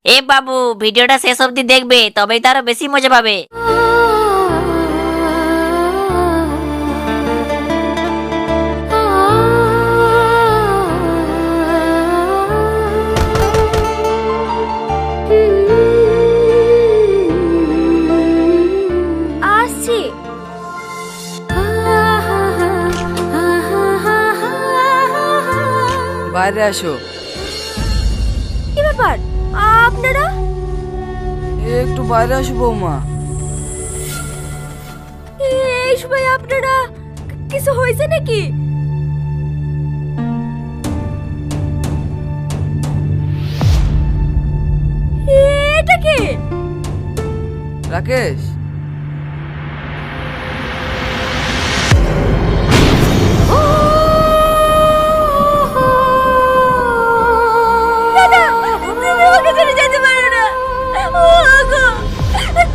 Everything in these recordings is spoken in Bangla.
এ বাবু, ভিডিওটা শেষ অবধি দেখবে, তবেই তো আরো বেশি মজা পাবে। আসছি। বাইরে আসো। কি ব্যাপার আপনারা? একটু বাইরে আসো বৌমা। এই সময় আপনারা, কিছু হয়েছে নাকি? এটা কে? রাকেশ, দাদা, তুমি আমাকে ছেড়ে যেতে পারো না। ও গো,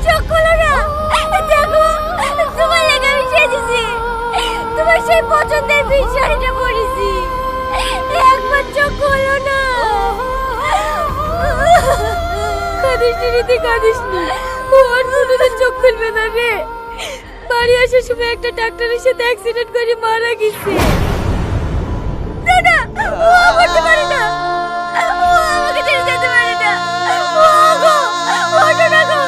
চোখ খোলো না। দেখো, তোমার লেগে আমি সেজেছি। তোমার সেই পছন্দের পিস শাড়িটা পরেছি। একবার চোখ খোলো না। কাঁদিস নি রে, কাঁদিস নি। ওর শুনে চোখ খুলবে না রে। বাড়ি আসার সময় একটা ডাক্তারের সাথে অ্যাক্সিডেন্ট করে মারা গেছে। দাদা, ও করতে পারে না। ও আমাকে ছেড়ে যেতে পারে না। ও গো, ওঠো না গো।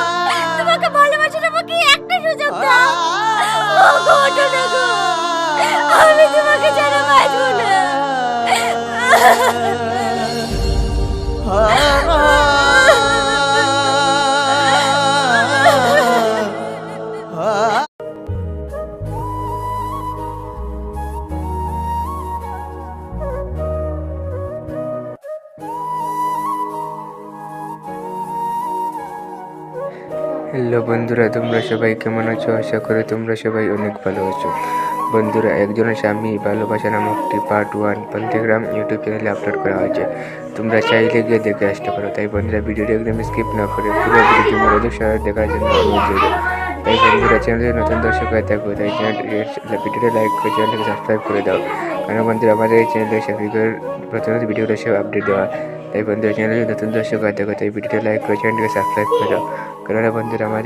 তোমাকে ভালোবাসার আমাকে একটা সুযোগ দাও। ও গো, ওঠো না গো। আমি তোমাকে ছাড়া বাঁচবো না। হ্যালো বন্ধুরা, তোমরা সবাই কেমন আছো? আশা করি তোমরা সবাই অনেক ভালো আছো। বন্ধুরা, একজনের স্বামী ভালোবাসা নামকটি পার্ট 1 পন্থীগ্রাম ইউটিউব চ্যানেলে আপলোড করা হয়েছে। তোমরা চাইলে গিয়ে দেখে আসতে পারো। তাই বন্ধুরা, ভিডিওটি একদম স্কিপ না করে পুরো ভিডিওটি মনোযোগ সহকারে দেখার জন্য অনুরোধ রইল। তাই বন্ধুরা, চ্যানেলে নতুন দর্শক হয়ে থাকো, তাই ভিডিওটি লাইক করে চ্যানেলটাকে সাবস্ক্রাইব করে দাও। কারণ বন্ধুরা, আমাদের এই চ্যানেলে সাবস্ক্রাইবের প্রতিনিয়ত ভিডিওটা সব আপডেট দেওয়া। তাই বন্ধুরা, চ্যানেলে নতুন দর্শক হয়ে থাকো, তাই ভিডিওটি লাইক করে চ্যানেলটাকে সাবস্ক্রাইব করে দাও। কারণ বন্ধুরা, আমাদের